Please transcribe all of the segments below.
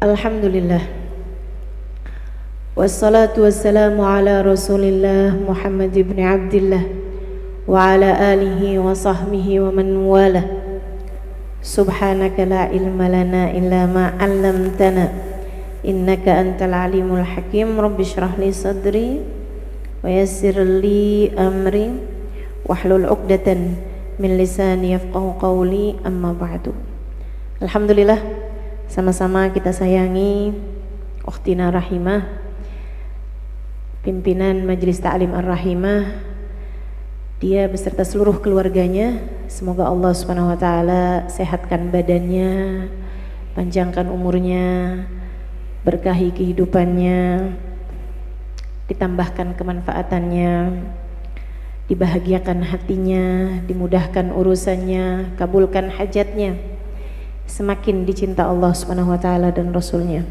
Alhamdulillah. Wassalatu wassalamu ala Rasulillah Muhammad ibn Abdillah wa ala alihi wa sahbihi wa man wala. Subhanaka la ilma lana illa ma 'allamtana innaka antal alimul hakim. Rabbi shrah li sadri wa yassir li amri wahlul 'uqdatan min lisani yafqahu qawli, amma ba'du. Alhamdulillah, sama-sama kita sayangi ukhtina rahimah, pimpinan Majelis Ta'lim Ar-Rahimah, dia beserta seluruh keluarganya. Semoga Allah Subhanahu wa taala sehatkan badannya, panjangkan umurnya, berkahi kehidupannya, ditambahkan kemanfaatannya, dibahagiakan hatinya, dimudahkan urusannya, kabulkan hajatnya, semakin dicinta Allah Subhanahu wa taala dan Rasulnya.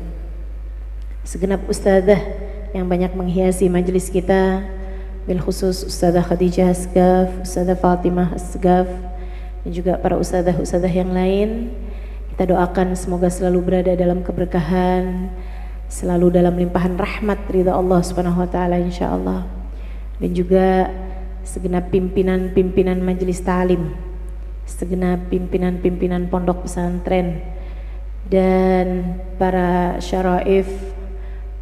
Segenap ustadzah yang banyak menghiasi majelis kita, bil khusus Ustadzah Khadijah Asgaf, Ustadzah Fatimah Asgaf, dan juga para ustadzah-ustadzah yang lain, kita doakan semoga selalu berada dalam keberkahan, selalu dalam limpahan rahmat ridha Allah Subhanahu wa taala insyaallah. Dan juga segenap pimpinan-pimpinan majelis ta'lim, segenap pimpinan-pimpinan pondok pesantren, dan para syaraif,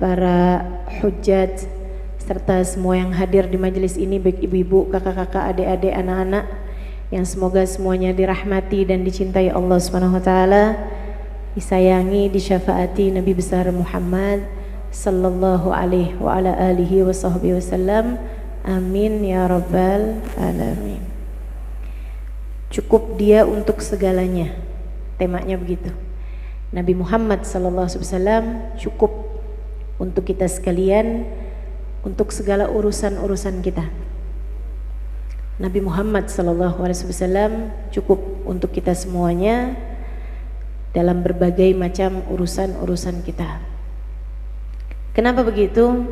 para hujjat, serta semua yang hadir di majelis ini, baik ibu-ibu, kakak-kakak, adik-adik, anak-anak, yang semoga semuanya dirahmati dan dicintai Allah Subhanahu wa taala, disayangi, disyafaati Nabi besar Muhammad sallallahu alaihi wa ala alihi wa sahbihi wasallam. Amin ya rabbal alamin. Cukup dia untuk segalanya, temanya begitu. Nabi Muhammad sallallahu alaihi wasallam cukup untuk kita sekalian, untuk segala urusan-urusan kita. Nabi Muhammad sallallahu alaihi wasallam cukup untuk kita semuanya dalam berbagai macam urusan-urusan kita. Kenapa begitu?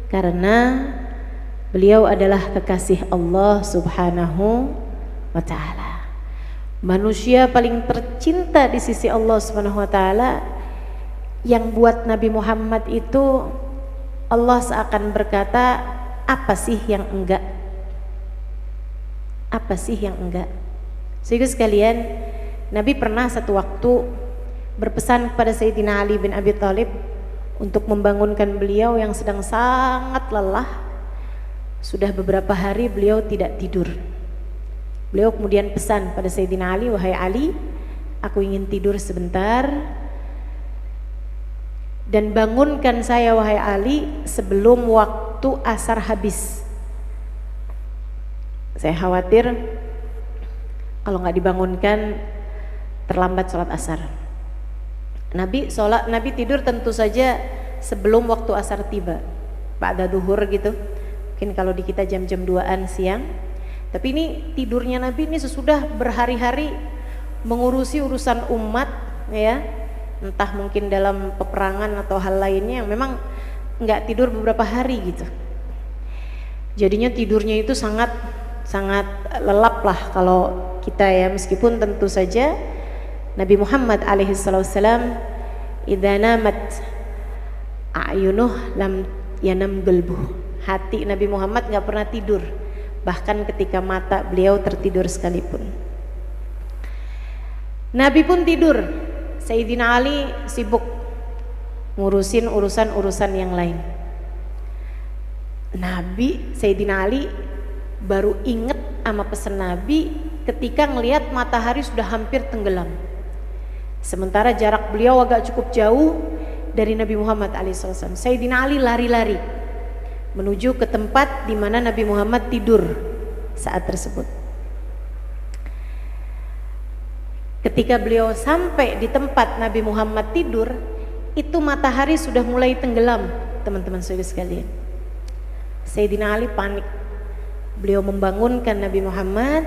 Karena beliau adalah kekasih Allah Subhanahu wa taala. Manusia paling tercinta di sisi Allah Subhanahu wa taala, yang buat Nabi Muhammad itu Allah seakan berkata, apa sih yang enggak? Apa sih yang enggak? Sehingga sekalian, Nabi pernah satu waktu berpesan kepada Sayyidina Ali bin Abi Thalib untuk membangunkan beliau yang sedang sangat lelah. Sudah beberapa hari beliau tidak tidur. Beliau kemudian pesan pada Sayyidina Ali, wahai Ali, aku ingin tidur sebentar, dan bangunkan saya wahai Ali sebelum waktu asar habis. Saya khawatir kalau nggak dibangunkan terlambat sholat asar. Nabi tidur tentu saja sebelum waktu asar tiba, ba'da duhur gitu. Mungkin kalau di kita jam-jam 2-an siang. Tapi ini tidurnya Nabi ini sesudah berhari-hari mengurusi urusan umat, ya. Entah mungkin dalam peperangan atau hal lainnya yang memang nggak tidur beberapa hari gitu. Jadinya tidurnya itu sangat lelap lah kalau kita, ya, meskipun tentu saja Nabi Muhammad alaihi salam idza namat a'yunuh lam yanam qalbuh. Hati Nabi Muhammad nggak pernah tidur, bahkan ketika mata beliau tertidur sekalipun. Nabi pun tidur, Sayyidina Ali sibuk ngurusin urusan-urusan yang lain. Sayyidina Ali baru inget sama pesan Nabi ketika ngelihat matahari sudah hampir tenggelam. Sementara jarak beliau agak cukup jauh dari Nabi Muhammad alaihissalam. Sayyidina Ali lari-lari menuju ke tempat di mana Nabi Muhammad tidur saat tersebut. Ketika beliau sampai di tempat Nabi Muhammad tidur, itu matahari sudah mulai tenggelam, teman-teman saudara sekalian. Sayyidina Ali panik. Beliau membangunkan Nabi Muhammad.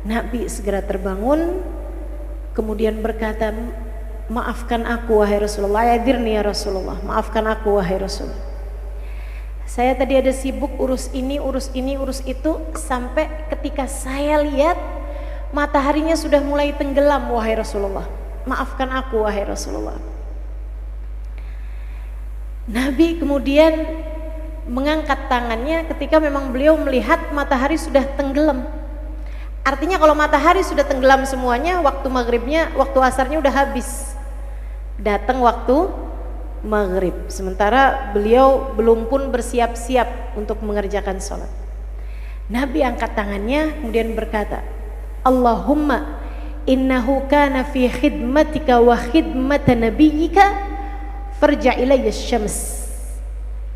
Nabi segera terbangun, kemudian berkata, maafkan aku wahai Rasulullah, yadirni ya Rasulullah, maafkan aku wahai Rasul. Saya tadi ada sibuk urus ini, urus itu, sampai ketika saya lihat mataharinya sudah mulai tenggelam wahai Rasulullah. Maafkan aku wahai Rasulullah. Nabi kemudian mengangkat tangannya ketika memang beliau melihat matahari sudah tenggelam. Artinya kalau matahari sudah tenggelam semuanya, waktu maghribnya, waktu asarnya udah habis. Datang waktu maghrib, sementara beliau belum pun bersiap-siap untuk mengerjakan sholat. Nabi angkat tangannya kemudian berkata, Allahumma innahu kana fi khidmatika wa khidmata nabiyyika farja ilayya syams.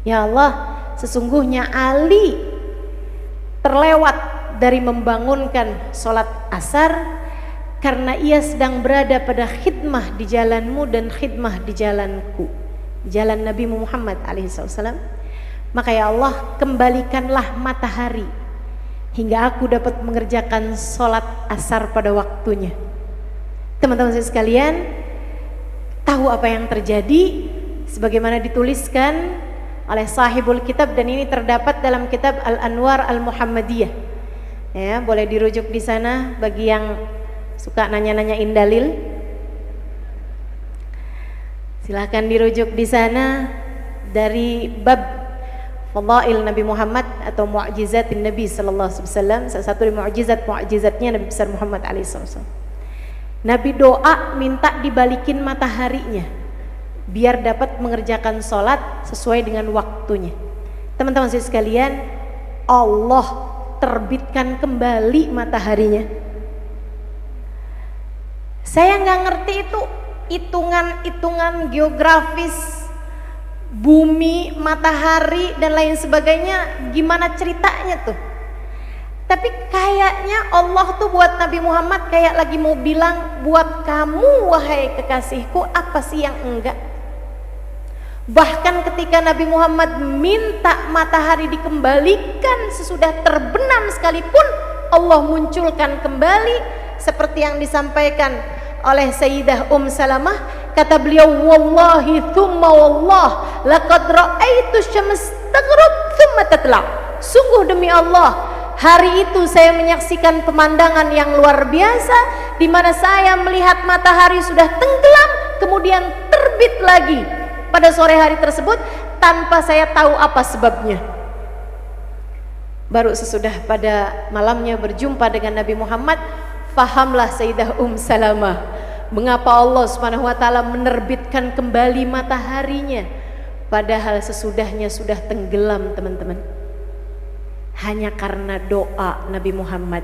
Ya Allah, sesungguhnya Ali terlewat dari membangunkan sholat asar karena ia sedang berada pada khidmah di jalanmu dan khidmah di jalanku, jalan Nabi Muhammad alaihissalam. Maka ya Allah, kembalikanlah matahari hingga aku dapat mengerjakan sholat asar pada waktunya. Teman-teman sekalian, tahu apa yang terjadi sebagaimana dituliskan oleh sahibul kitab, dan ini terdapat dalam kitab Al-Anwar Al-Muhammadiyah. Ya, boleh dirujuk di sana bagi yang suka nanya-nanyain dalil. Silahkan dirujuk di sana dari bab Fadail Nabi Muhammad atau Mu'jizatin Nabi sallallahu alaihi wasallam. Salah satu dari mu'jizatnya Nabi besar Muhammad alaihi wasallam. Nabi doa minta dibalikin mataharinya biar dapat mengerjakan sholat sesuai dengan waktunya. Teman-teman sekalian, Allah terbitkan kembali mataharinya. Saya nggak ngerti itu hitungan geografis bumi, matahari dan lain sebagainya, gimana ceritanya tuh. Tapi kayaknya Allah tuh buat Nabi Muhammad kayak lagi mau bilang, buat kamu wahai kekasihku, apa sih yang enggak? Bahkan ketika Nabi Muhammad minta matahari dikembalikan sesudah terbenam sekalipun, Allah munculkan kembali seperti yang disampaikan oleh Sayyidah Salamah. Kata beliau, wallahi thumma wallah laqad ra'aitu syams taghrub thumma tatla. Sungguh demi Allah, hari itu saya menyaksikan pemandangan yang luar biasa, di mana saya melihat matahari sudah tenggelam kemudian terbit lagi pada sore hari tersebut tanpa saya tahu apa sebabnya. Baru sesudah pada malamnya berjumpa dengan Nabi Muhammad, fahamlah Sayyidah Salamah mengapa Allah Subhanahu wa taala menerbitkan kembali mataharinya padahal sesudahnya sudah tenggelam, teman-teman. Hanya karena doa Nabi Muhammad,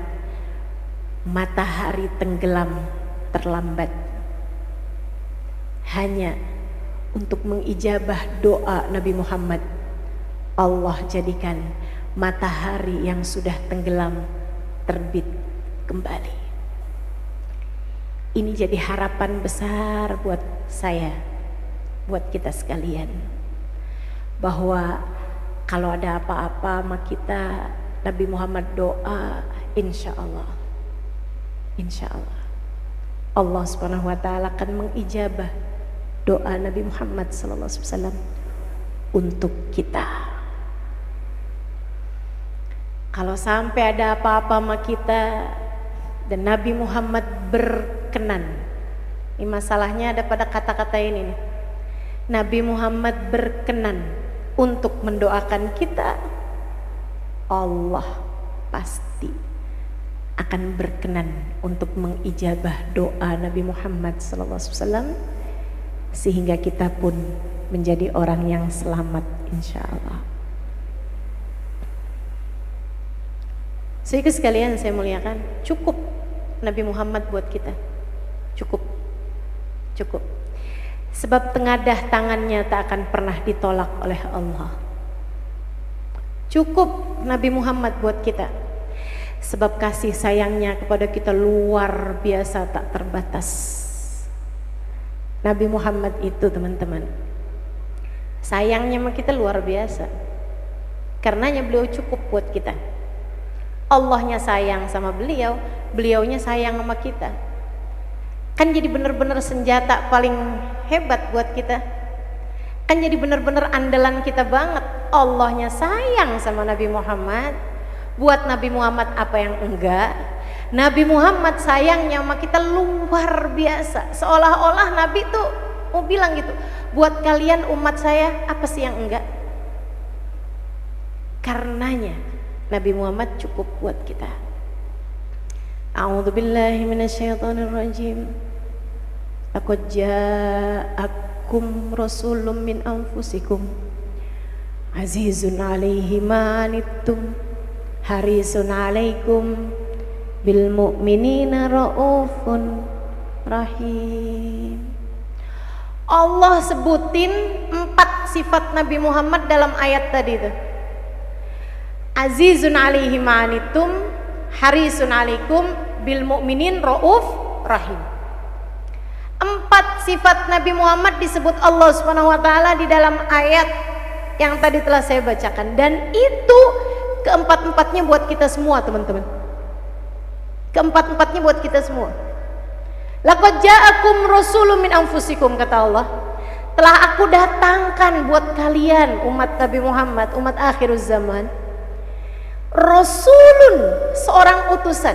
matahari tenggelam terlambat. Hanya untuk mengijabah doa Nabi Muhammad, Allah jadikan matahari yang sudah tenggelam terbit kembali. Ini jadi harapan besar buat saya, buat kita sekalian, bahwa kalau ada apa-apa sama kita, Nabi Muhammad doa, insya Allah Allah Subhanahu wa taala akan mengijabah doa Nabi Muhammad sallallahu alaihi wasallam untuk kita. Kalau sampai ada apa-apa sama kita dan Nabi Muhammad berkenan, ini masalahnya ada pada kata-kata ini nih. Nabi Muhammad berkenan untuk mendoakan kita, Allah pasti akan berkenan untuk mengijabah doa Nabi Muhammad sallallahu alaihi wasallam, sehingga kita pun menjadi orang yang selamat insyaallah. Sehingga sekalian saya muliakan, cukup Nabi Muhammad buat kita, cukup. Sebab tengadah tangannya tak akan pernah ditolak oleh Allah. Cukup Nabi Muhammad buat kita, sebab kasih sayangnya kepada kita luar biasa, tak terbatas. Nabi Muhammad itu, teman-teman, sayangnya sama kita luar biasa. Karenanya beliau cukup buat kita. Allahnya sayang sama beliau, beliaunya sayang sama kita. Kan jadi benar-benar senjata paling hebat buat kita. Kan jadi benar-benar andalan kita banget. Allahnya sayang sama Nabi Muhammad. Buat Nabi Muhammad apa yang enggak? Nabi Muhammad sayangnya sama kita luar biasa. Seolah-olah Nabi tuh mau bilang gitu, buat kalian umat saya, apa sih yang enggak? Karenanya Nabi Muhammad cukup buat kita. A'udzubillahi minasyaitonirrajim. Laqad ja'akum rasulun min anfusikum azizun 'alaihi ma anittum harisun 'alaikum bil mu'minina raufun rahim. Allah sebutin 4 sifat Nabi Muhammad dalam ayat tadi itu. Azizun 'alaihi ma anittum harisun 'alaikum bil mu'minin rauf rahim. 4 sifat Nabi Muhammad disebut Allah Subhanahu wa taala di dalam ayat yang tadi telah saya bacakan, dan itu keempat-empatnya buat kita semua, teman-teman. Keempat-empatnya buat kita semua. Laqad ja'akum rasulun min anfusikum, kata Allah. Telah aku datangkan buat kalian umat Nabi Muhammad, umat akhiruz zaman, rasulun, seorang utusan,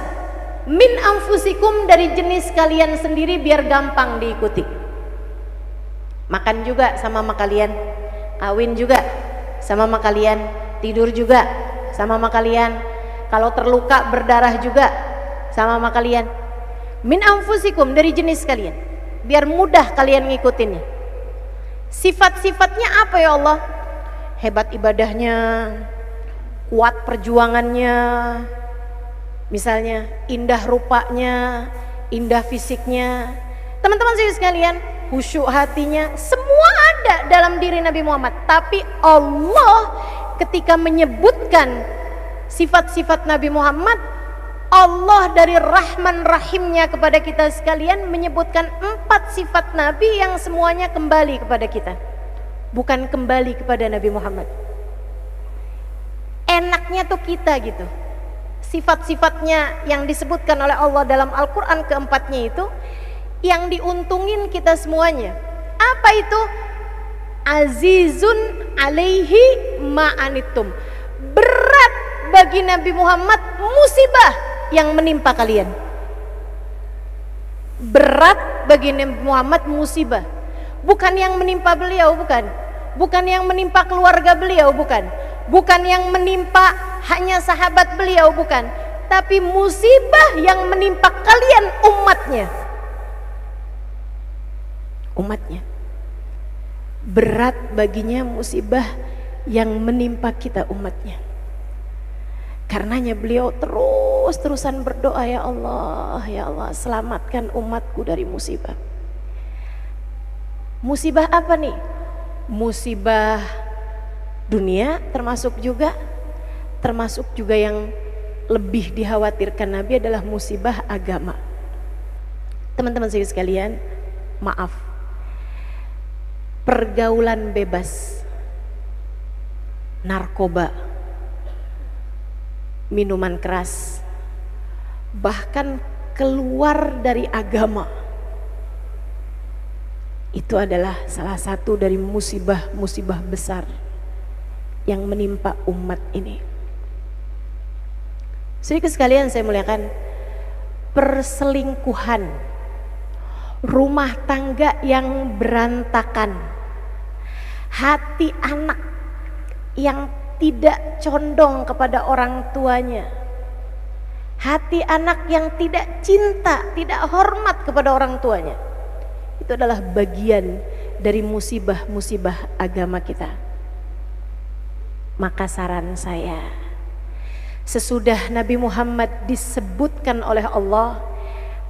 min anfusikum, dari jenis kalian sendiri biar gampang diikuti. Makan juga sama kalian, kawin juga sama kalian, tidur juga sama kalian, kalau terluka berdarah juga sama kalian. Min anfusikum, dari jenis kalian, biar mudah kalian ngikutinnya. Sifat-sifatnya apa ya Allah? Hebat ibadahnya, kuat perjuangannya, misalnya indah rupanya, indah fisiknya, teman-teman sekalian, khusyuk hatinya, semua ada dalam diri Nabi Muhammad. Tapi Allah ketika menyebutkan sifat-sifat Nabi Muhammad, Allah dari Rahman Rahimnya kepada kita sekalian menyebutkan 4 sifat Nabi yang semuanya kembali kepada kita, bukan kembali kepada Nabi Muhammad. Enaknya tuh kita gitu, sifat-sifatnya yang disebutkan oleh Allah dalam Al-Quran keempatnya itu yang diuntungin kita semuanya. Apa itu? Azizun 'alaihi ma'anittum, berat bagi Nabi Muhammad musibah yang menimpa kalian. Berat bagi Nabi Muhammad musibah, bukan yang menimpa beliau, bukan yang menimpa keluarga beliau, bukan yang menimpa hanya sahabat beliau, bukan, tapi musibah yang menimpa kalian umatnya. Berat baginya musibah yang menimpa kita umatnya. Karenanya beliau terus-terusan berdoa, ya Allah, selamatkan umatku dari musibah. Musibah apa nih? Musibah dunia termasuk juga yang lebih dikhawatirkan Nabi adalah musibah agama. Teman-teman sekalian, maaf, pergaulan bebas, narkoba, minuman keras, bahkan keluar dari agama, itu adalah salah satu dari musibah besar yang menimpa umat ini. Sedikit sekalian saya muliakan, perselingkuhan, rumah tangga yang berantakan, hati anak yang tidak condong kepada orang tuanya, hati anak yang tidak cinta, tidak hormat kepada orang tuanya, itu adalah bagian dari musibah-musibah agama kita. Maka saran saya, sesudah Nabi Muhammad disebutkan oleh Allah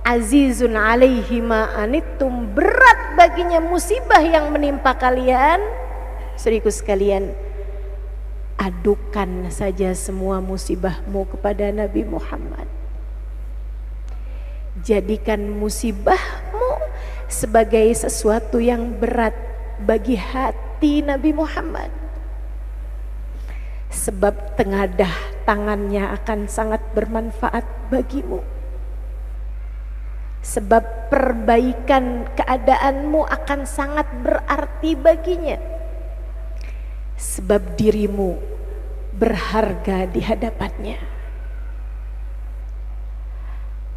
Azizun 'alaihi ma anittum, berat baginya musibah yang menimpa kalian, saudaraku sekalian, adukan saja semua musibahmu kepada Nabi Muhammad. Jadikan musibahmu sebagai sesuatu yang berat bagi hati Nabi Muhammad, sebab tengadah tangannya akan sangat bermanfaat bagimu, sebab perbaikan keadaanmu akan sangat berarti baginya, sebab dirimu berharga di hadapannya.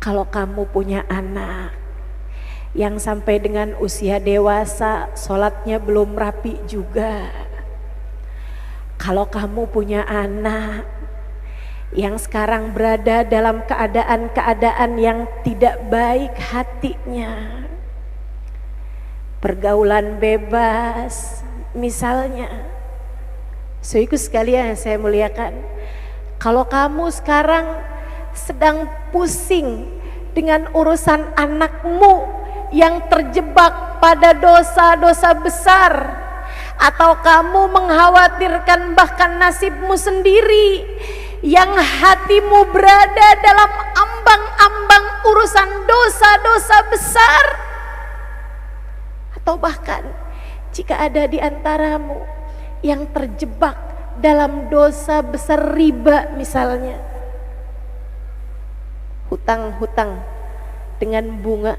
Kalau kamu punya anak yang sampai dengan usia dewasa sholatnya belum rapi juga. Kalau kamu punya anak yang sekarang berada dalam keadaan-keadaan yang tidak baik hatinya, pergaulan bebas misalnya, saudaraku sekalian yang saya muliakan, kalau kamu sekarang sedang pusing dengan urusan anakmu yang terjebak pada dosa-dosa besar, atau kamu mengkhawatirkan bahkan nasibmu sendiri yang hatimu berada dalam ambang-ambang urusan dosa-dosa besar, atau bahkan jika ada di antaramu yang terjebak dalam dosa besar riba misalnya, hutang-hutang dengan bunga,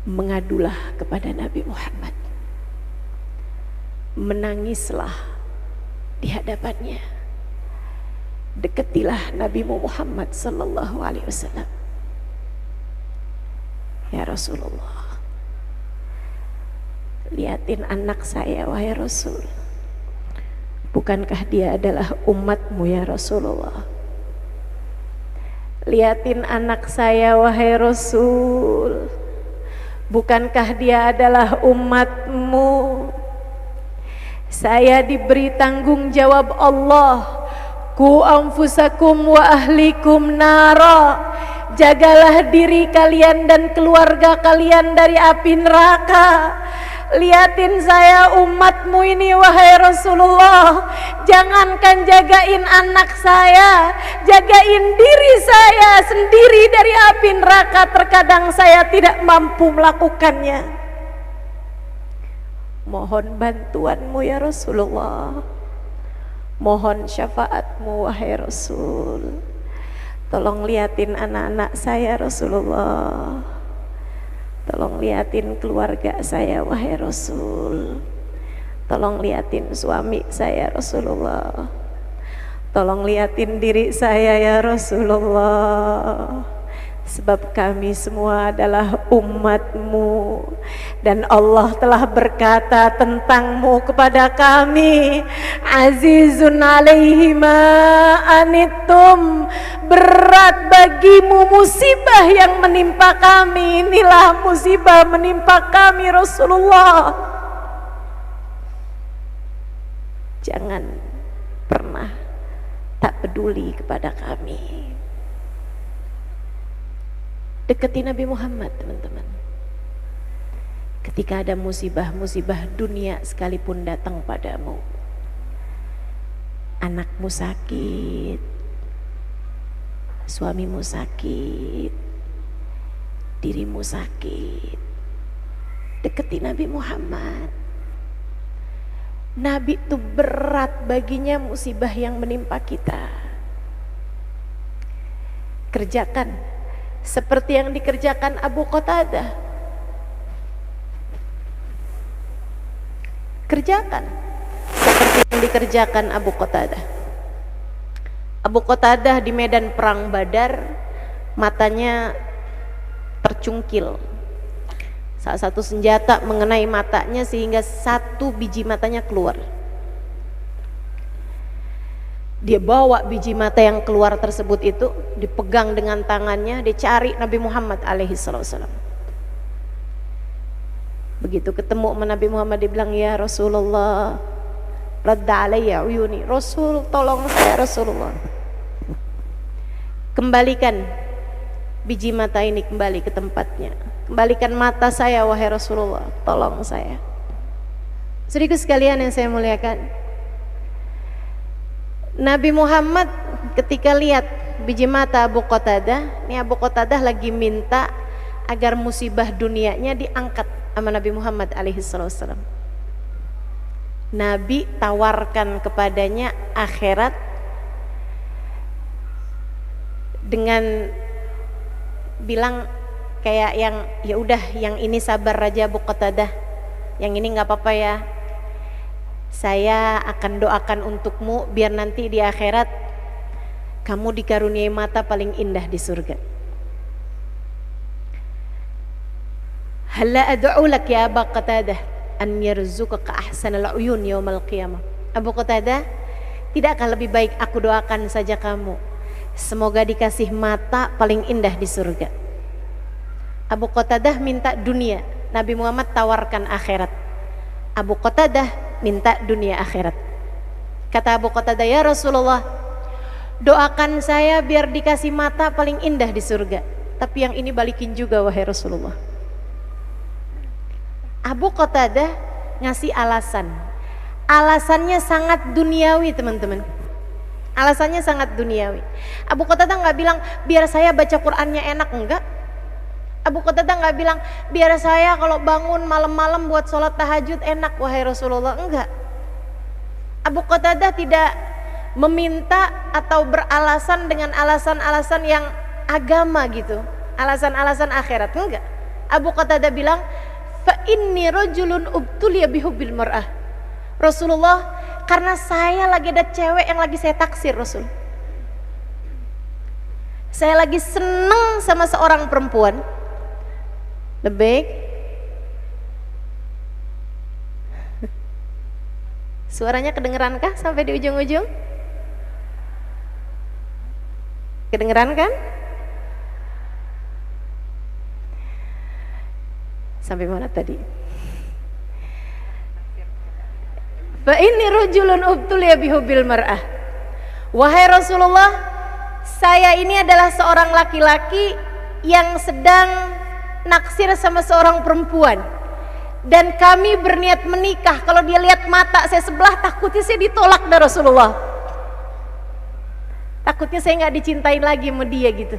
mengadulah kepada Nabi Muhammad, menangislah di hadapannya, deketilah Nabi Muhammad sallallahu alaihi wasallam. Ya Rasulullah, lihatin anak saya wahai Rasul, bukankah dia adalah umatmu ya Rasulullah? Lihatin anak saya wahai Rasul, bukankah dia adalah umatmu? Saya diberi tanggung jawab Allah, ku anfusakum wa ahlikum nara, jagalah diri kalian dan keluarga kalian dari api neraka. Lihatin saya umatmu ini wahai Rasulullah, jangankan jagain anak saya, jagain diri saya sendiri dari api neraka terkadang saya tidak mampu melakukannya. Mohon bantuanmu ya Rasulullah, mohon syafaatmu wahai Rasul. Tolong lihatin anak-anak saya Rasulullah, tolong lihatin keluarga saya wahai Rasul, tolong lihatin suami saya Rasulullah, tolong lihatin diri saya ya Rasulullah. Sebab kami semua adalah umatmu, dan Allah telah berkata tentangmu kepada kami, azizun alaihi ma anittum, berat bagimu musibah yang menimpa kami. Inilah musibah menimpa kami Rasulullah. Jangan pernah tak peduli kepada kami. Deketi Nabi Muhammad teman-teman. Ketika ada musibah-musibah dunia sekalipun datang padamu, anakmu sakit, suamimu sakit, dirimu sakit, deketi Nabi Muhammad. Nabi itu berat baginya musibah yang menimpa kita. Kerjakan seperti yang dikerjakan Abu Qatadah. Kerjakan seperti yang dikerjakan Abu Qatadah. Abu Qatadah di medan perang Badar, matanya tercungkil. Salah satu senjata mengenai matanya sehingga satu biji matanya keluar. Dia bawa biji mata yang keluar tersebut itu, dipegang dengan tangannya, dia cari Nabi Muhammad alaihi wasallam. Begitu ketemu sama Nabi Muhammad, dia bilang, ya Rasulullah, radda alayya uyuni, Rasul tolong saya Rasulullah, kembalikan biji mata ini kembali ke tempatnya, kembalikan mata saya wahai Rasulullah, tolong saya. Saudaraku sekalian yang saya muliakan, Nabi Muhammad ketika lihat biji mata Abu Qatadah, ini Abu Qatadah lagi minta agar musibah dunianya diangkat sama Nabi Muhammad alaihi wasallam. Nabi tawarkan kepadanya akhirat dengan bilang kayak yang, ya udah yang ini sabar aja Abu Qatadah, yang ini nggak apa-apa ya, saya akan doakan untukmu biar nanti di akhirat kamu dikaruniai mata paling indah di surga. Halla ad'u lak ya Aba Qatadah an yarzuqaka ahsanal uyun yaumal qiyamah. Abu Qatadah, tidakkah lebih baik aku doakan saja kamu, semoga dikasih mata paling indah di surga. Abu Qatadah minta dunia, Nabi Muhammad tawarkan akhirat. Abu Qatadah minta dunia akhirat. Kata Abu Qatadah, ya Rasulullah, doakan saya biar dikasih mata paling indah di surga, tapi yang ini balikin juga wahai Rasulullah. Abu Qatadah ngasih alasan. Alasannya sangat duniawi, teman-teman. Alasannya sangat duniawi. Abu Qatadah nggak bilang biar saya baca Qur'annya enak, enggak. Abu Qatadah nggak bilang biar saya kalau bangun malam-malam buat sholat tahajud enak wahai Rasulullah, enggak. Abu Qatadah tidak meminta atau beralasan dengan alasan-alasan yang agama gitu, alasan-alasan akhirat, enggak. Abu Qatadah bilang, fa inni rajulun ubtuliya bihubbil mar'ah. Rasulullah, karena saya lagi ada cewek yang lagi saya taksir Rasul. Saya lagi seneng sama seorang perempuan. Lebih suaranya kedengeran kah sampai di ujung-ujung? Kedengeran kan? Sampai mana tadi? Fa inni rajulun ubtuliya bihubbil mar'ah. Wahai Rasulullah, saya ini adalah seorang laki-laki yang sedang naksir sama seorang perempuan, dan kami berniat menikah. Kalau dia lihat mata saya sebelah, takutnya saya ditolak dari Rasulullah. Takutnya saya nggak dicintain lagi sama dia gitu.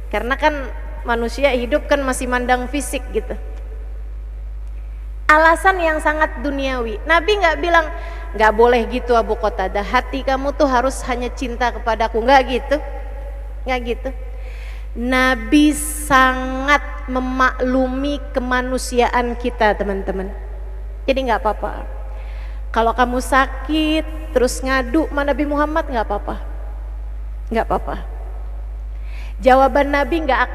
Karena kan manusia hidup kan masih mandang fisik gitu. Alasan yang sangat duniawi. Nabi nggak bilang nggak boleh gitu Abu Qatadah, hati kamu tuh harus hanya cinta kepadaku, nggak gitu, nggak gitu. Nabi sangat memaklumi kemanusiaan kita, teman-teman. Jadi nggak apa-apa kalau kamu sakit terus ngadu sama Nabi Muhammad, nggak apa-apa, nggak apa-apa. Jawaban Nabi nggak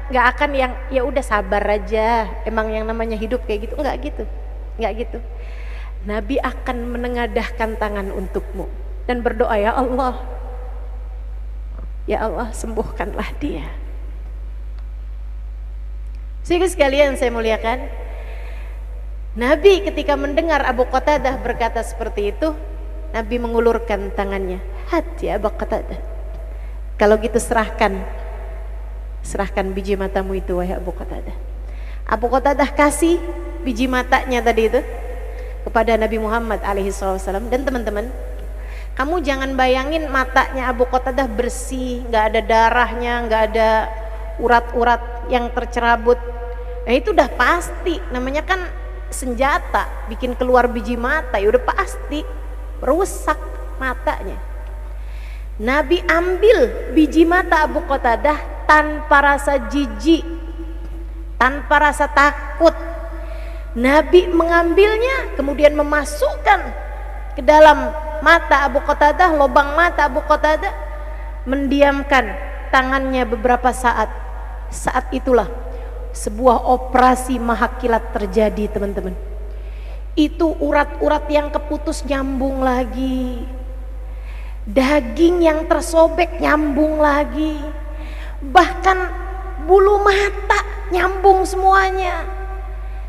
akan yang ya udah sabar aja, emang yang namanya hidup kayak gitu, nggak gitu, nggak gitu. Nabi akan menengadahkan tangan untukmu dan berdoa, ya Allah, ya Allah sembuhkanlah dia. Sehingga sekalian saya muliakan, Nabi ketika mendengar Abu Qatadah berkata seperti itu, Nabi mengulurkan tangannya, hati Abu Qatadah, kalau gitu serahkan biji matamu itu wahai Abu Qatadah. Abu Qatadah kasih biji matanya tadi itu kepada Nabi Muhammad alaihissalam. Dan teman-teman, kamu jangan bayangin matanya Abu Qatadah bersih, nggak ada darahnya, nggak ada urat-urat yang tercerabut. Nah itu udah pasti, namanya kan senjata, bikin keluar biji mata, ya udah pasti rusak matanya. Nabi ambil biji mata Abu Qatadah tanpa rasa jijik, tanpa rasa takut. Nabi mengambilnya, kemudian memasukkan ke dalam mata Abu Qatadah, lubang mata Abu Qatadah, mendiamkan tangannya beberapa saat. Saat itulah sebuah operasi maha kilat terjadi, teman-teman. Itu urat-urat yang keputus nyambung lagi, daging yang tersobek nyambung lagi, bahkan bulu mata nyambung semuanya,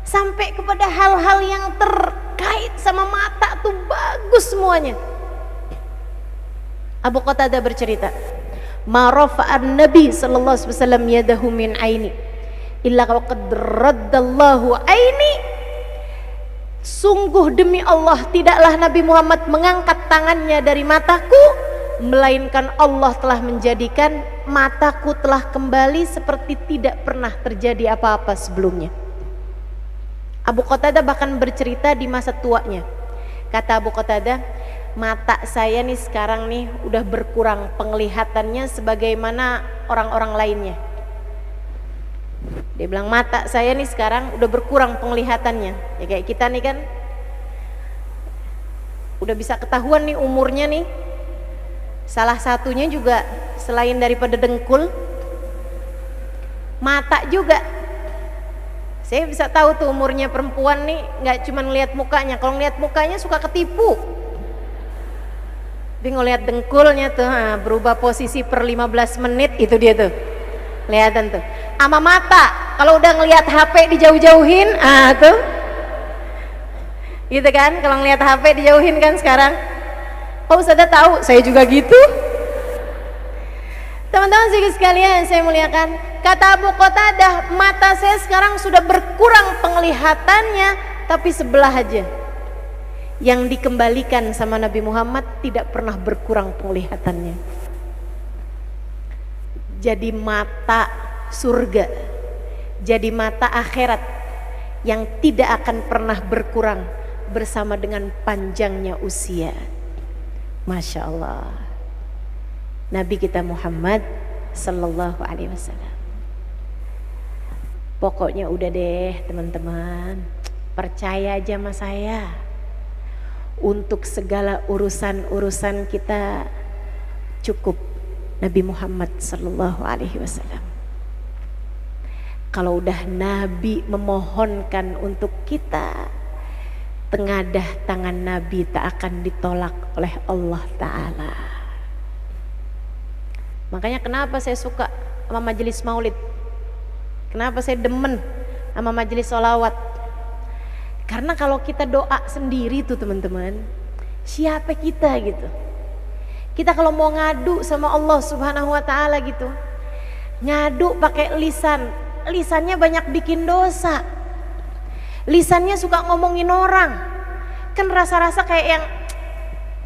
sampai kepada hal-hal yang terkait sama mata tuh bagus semuanya. Abu Qatadah bercerita, ma rafa'an Nabi sallallahu alaihi wasallam yadahu min aini illa qad raddallahu aini. Sungguh demi Allah, tidaklah Nabi Muhammad mengangkat tangannya dari mataku, melainkan Allah telah menjadikan mataku telah kembali seperti tidak pernah terjadi apa-apa sebelumnya. Abu Qatadah bahkan bercerita di masa tuanya. Kata Abu Qatadah, mata saya nih sekarang nih udah berkurang penglihatannya sebagaimana orang-orang lainnya. Dia bilang mata saya nih sekarang udah berkurang penglihatannya. Ya kayak kita nih kan udah bisa ketahuan nih umurnya nih. Salah satunya juga selain daripada dengkul, mata juga. Saya bisa tahu tuh umurnya perempuan nih, nggak cuma ngelihat mukanya. Kalau ngelihat mukanya suka ketipu. Tapi ngelihat dengkulnya tuh berubah posisi per 15 menit, itu dia tuh. Kelihatan tuh. Sama mata, kalau udah ngelihat HP dijauh-jauhin, tuh. Gitu kan, kalau ngelihat HP dijauhin kan sekarang. Oh, Ustazah tahu, saya juga gitu. Teman-teman sekalian, saya muliakan, kata Abu Qatadah, mata saya sekarang sudah berkurang penglihatannya, tapi sebelah aja. Yang dikembalikan sama Nabi Muhammad tidak pernah berkurang penglihatannya. Jadi mata surga, jadi mata akhirat yang tidak akan pernah berkurang bersama dengan panjangnya usia. Masya Allah. Nabi kita Muhammad Sallallahu Alaihi Wasallam. Pokoknya udah deh teman-teman, percaya aja sama saya. Untuk segala urusan-urusan kita cukup Nabi Muhammad Sallallahu Alaihi Wasallam. Kalau udah Nabi memohonkan untuk kita, tengadah tangan Nabi tak akan ditolak oleh Allah Ta'ala. Makanya kenapa saya suka sama majelis maulid, kenapa saya demen sama majelis sholawat. Karena kalau kita doa sendiri tuh teman-teman, siapa kita gitu. Kita kalau mau ngadu sama Allah Subhanahu wa Ta'ala gitu, ngadu pakai lisannya banyak bikin dosa. Lisannya suka ngomongin orang, kan rasa-rasa kayak yang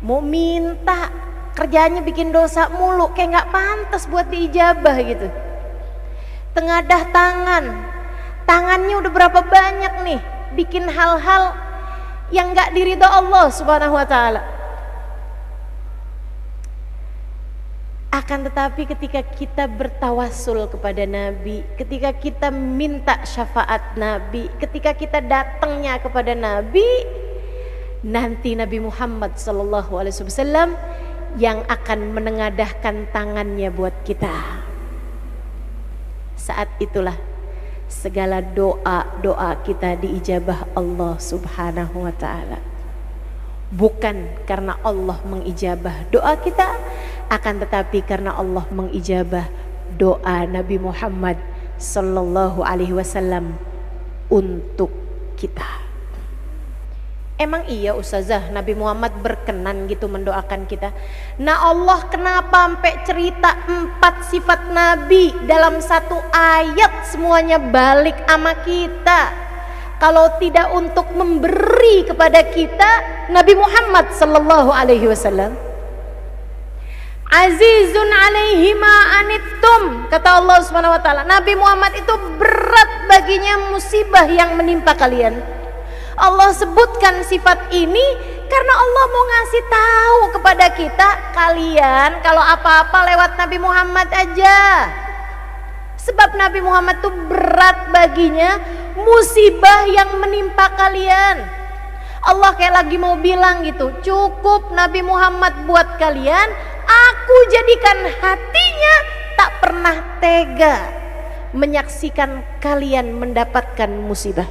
mau minta, kerjanya bikin dosa mulu, kayak nggak pantas buat diijabah gitu. Tengadah tangannya udah berapa banyak nih bikin hal-hal yang nggak diridho Allah Subhanahu wa Ta'ala. Akan tetapi ketika kita bertawasul kepada Nabi, ketika kita minta syafaat Nabi, ketika kita datangnya kepada Nabi, nanti Nabi Muhammad SAW yang akan menengadahkan tangannya buat kita. Saat itulah segala doa kita diijabah Allah Subhanahu wa Ta'ala. Bukan karena Allah mengijabah doa kita, akan tetapi karena Allah mengijabah doa Nabi Muhammad Sallallahu Alaihi Wasallam untuk kita. Emang iya Ustazah, Nabi Muhammad berkenan gitu mendoakan kita? Nah Allah kenapa sampai cerita 4 sifat Nabi dalam satu ayat semuanya balik sama kita? Kalau tidak untuk memberi kepada kita Nabi Muhammad Sallallahu Alaihi Wasallam. Azizun alaihi ma anittum, kata Allah Subhanahu wa Ta'ala, Nabi Muhammad itu berat baginya musibah yang menimpa kalian. Allah sebutkan sifat ini karena Allah mau ngasih tahu kepada kita, kalian kalau apa-apa lewat Nabi Muhammad aja. Sebab Nabi Muhammad itu berat baginya musibah yang menimpa kalian. Allah kayak lagi mau bilang gitu, cukup Nabi Muhammad buat kalian, aku jadikan hatinya tak pernah tega menyaksikan kalian mendapatkan musibah.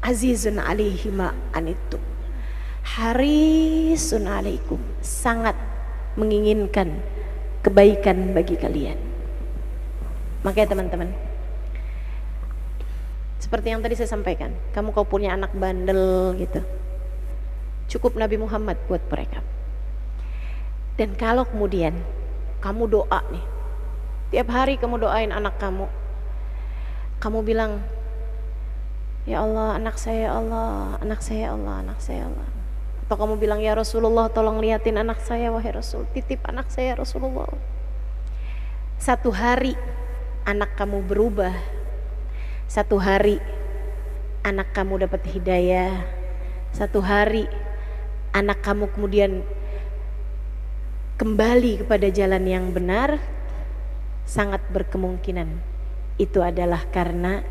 Azizun alaihi ma anittum, harisun alaikum, sangat menginginkan kebaikan bagi kalian. Makanya teman-teman, seperti yang tadi saya sampaikan, kamu kalau punya anak bandel gitu, cukup Nabi Muhammad buat mereka. Dan kalau kemudian kamu doa nih, tiap hari kamu doain anak kamu bilang, ya Allah anak saya, Allah anak saya, Allah anak saya, Allah. Atau kamu bilang, ya Rasulullah tolong liatin anak saya wahai Rasul, titip anak saya Rasulullah. Satu hari anak kamu berubah, satu hari anak kamu dapat hidayah, satu hari anak kamu kemudian kembali kepada jalan yang benar, sangat berkemungkinan itu adalah karena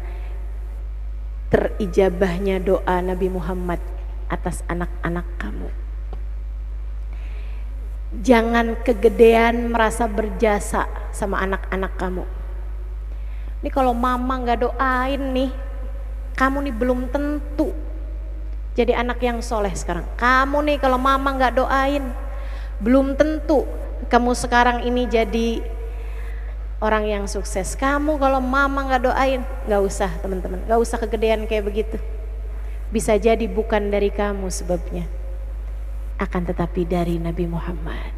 terijabahnya doa Nabi Muhammad atas anak-anak kamu. Jangan kegedean merasa berjasa sama anak-anak kamu. Ini kalau mama nggak doain nih, kamu nih belum tentu jadi anak yang soleh sekarang. Kamu nih kalau mama nggak doain, belum tentu kamu sekarang ini jadi orang yang sukses. Kamu kalau mama nggak doain, nggak usah teman-teman, nggak usah kegedean kayak begitu. Bisa jadi bukan dari kamu sebabnya, akan tetapi dari Nabi Muhammad.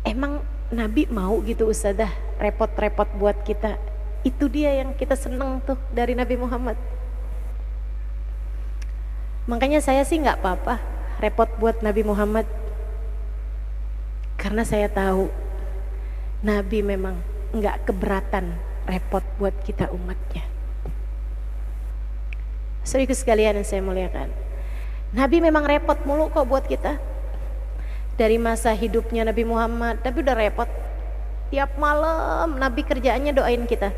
Emang Nabi mau gitu Ustazah repot-repot buat kita? Itu dia yang kita seneng tuh dari Nabi Muhammad. Makanya saya sih nggak apa-apa repot buat Nabi Muhammad, karena saya tahu Nabi memang nggak keberatan repot buat kita umatnya. Saudaraku sekalian yang saya muliakan, Nabi memang repot mulu kok buat kita. Dari masa hidupnya Nabi Muhammad, Nabi udah repot. Tiap malam Nabi kerjaannya doain kita.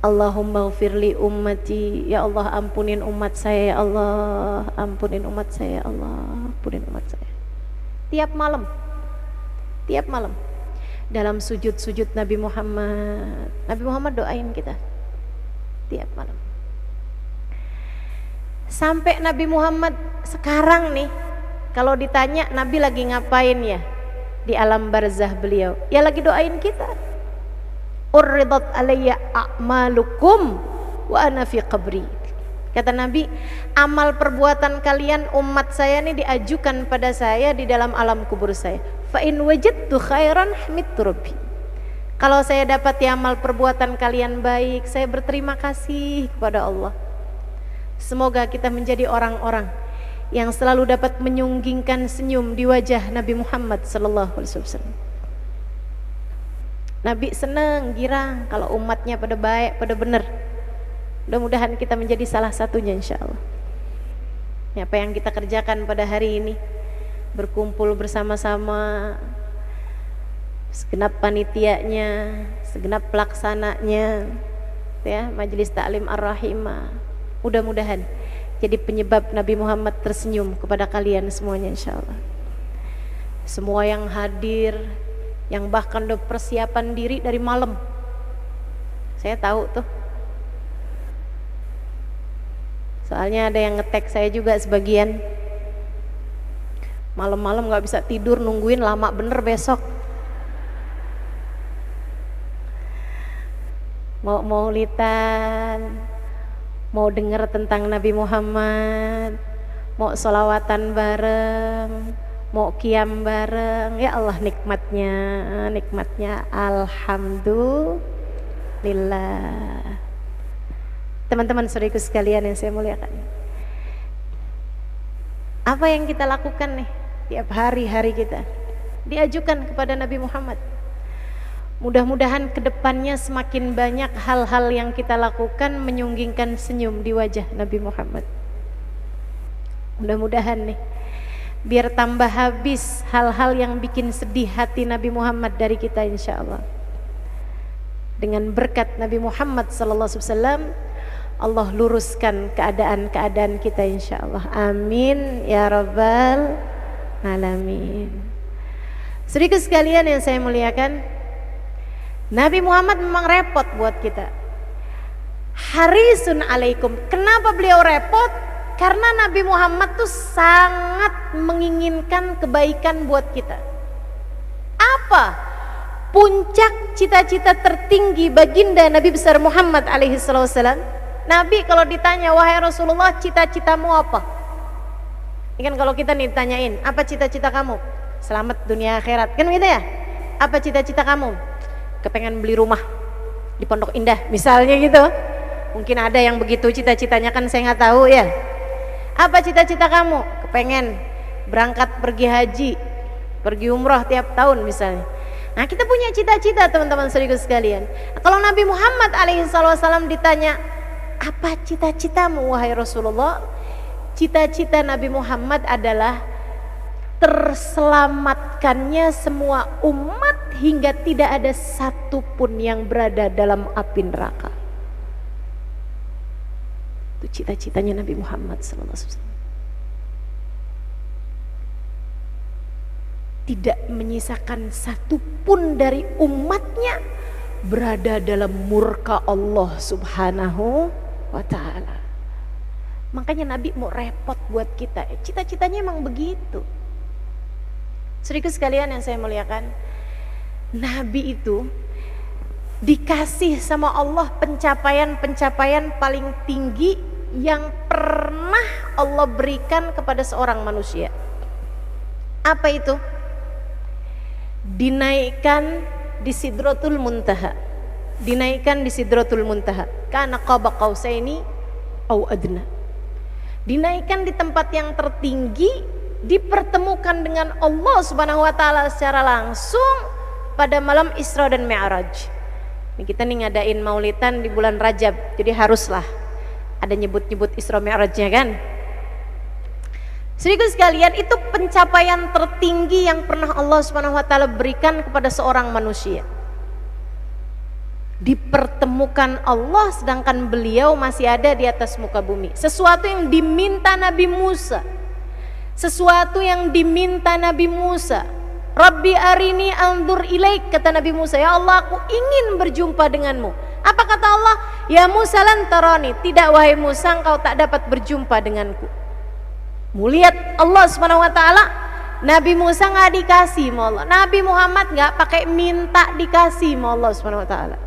Allahumma ghfirli ummati, ya Allah ampunin umat saya, ya Allah ampunin umat saya, ya Allah ampunin umat saya. Tiap malam dalam sujud-sujud Nabi Muhammad doain kita tiap malam. Sampai Nabi Muhammad sekarang nih, kalau ditanya Nabi lagi ngapain ya di alam barzah beliau, ya lagi doain kita. Urridat alayya a'malukum wa ana fi qabri. Kata Nabi, amal perbuatan kalian umat saya ini diajukan pada saya di dalam alam kubur saya. Fa in wajadtu khairan hamidtu rabbi. Kalau saya dapat amal perbuatan kalian baik, saya berterima kasih kepada Allah. Semoga kita menjadi orang-orang yang selalu dapat menyunggingkan senyum di wajah Nabi Muhammad sallallahu alaihi wasallam. Nabi senang, girang kalau umatnya pada baik, pada benar. Mudah-mudahan kita menjadi salah satunya insyaallah. Apa yang kita kerjakan pada hari ini, berkumpul bersama-sama, segenap panitianya, segenap pelaksananya, ya, Majelis Ta'lim Ar-Rahimah. Mudah-mudahan jadi penyebab Nabi Muhammad tersenyum kepada kalian semuanya insyaallah. Semua yang hadir, yang bahkan udah persiapan diri dari malam, saya tahu tuh, soalnya ada yang nge-tag saya juga sebagian, malam-malam gak bisa tidur nungguin lama bener besok mau maulidan, mau denger tentang Nabi Muhammad, mau sholawatan bareng, mau qiyam bareng. Ya Allah, nikmatnya alhamdulillah. Teman-teman saudaraku sekalian yang saya muliakan, apa yang kita lakukan nih tiap hari kita diajukan kepada Nabi Muhammad. Mudah-mudahan kedepannya semakin banyak hal-hal yang kita lakukan menyunggingkan senyum di wajah Nabi Muhammad. Mudah-mudahan nih, biar tambah habis hal-hal yang bikin sedih hati Nabi Muhammad dari kita insyaallah. Dengan berkat Nabi Muhammad SAW, Allah luruskan keadaan-keadaan kita insyaallah. Amin ya rabbal alamin. Saudaraku sekalian yang saya muliakan, Nabi Muhammad memang repot buat kita. Harisun alaikum. Kenapa beliau repot? Karena Nabi Muhammad tuh sangat menginginkan kebaikan buat kita. Apa puncak cita-cita tertinggi baginda Nabi besar Muhammad alaihi wasallam? Nabi kalau ditanya, wahai Rasulullah, cita-citamu apa? Ini kan kalau kita nih ditanyain, apa cita-cita kamu? Selamat dunia akhirat, kan gitu ya? Apa cita-cita kamu? Kepengen beli rumah di Pondok Indah misalnya gitu. Mungkin ada yang begitu cita-citanya, kan saya nggak tahu ya. Apa cita-cita kamu? Kepengen berangkat pergi haji, pergi umroh tiap tahun misalnya. Nah, kita punya cita-cita teman-teman saudaraku sekalian. Kalau Nabi Muhammad alaihissalam ditanya, apa cita-citamu wahai Rasulullah? Cita-cita Nabi Muhammad adalah terselamatkannya semua umat hingga tidak ada satupun yang berada dalam api neraka. Itu cita-citanya Nabi Muhammad SAW. tidak menyisakan satupun dari umatnya berada dalam murka Allah subhanahu wa ta'ala. Makanya Nabi mau repot buat kita, cita-citanya emang begitu. Saudaraku sekalian yang saya muliakan, Nabi itu dikasih sama Allah pencapaian-pencapaian paling tinggi yang pernah Allah berikan kepada seorang manusia. Apa itu? Dinaikkan di Sidratul Muntaha. Dinaikkan di Sidratul Muntaha. Kana qaba qausaini au adna. Dinaikkan di tempat yang tertinggi, dipertemukan dengan Allah Subhanahu wa taala secara langsung pada malam Isra dan Mi'raj. Ini kita nih ngadain maulidan di bulan Rajab, jadi haruslah ada nyebut-nyebut Isra Mi'rajnya kan. Saudaraku sekalian, itu pencapaian tertinggi yang pernah Allah Subhanahu wa taala berikan kepada seorang manusia. Dipertemukan Allah sedangkan beliau masih ada di atas muka bumi. Sesuatu yang diminta Nabi Musa. Sesuatu yang diminta Nabi Musa. Rabbi arini anzur ilaik, kata Nabi Musa, ya Allah, aku ingin berjumpa denganmu. Apa kata Allah? Ya Musa lan tarani, tidak wahai Musa, engkau tak dapat berjumpa denganku. Muliat Allah Subhanahu wa taala, Nabi Musa nggak dikasih sama Allah. Nabi Muhammad nggak pakai minta dikasih sama Allah Subhanahu wa taala.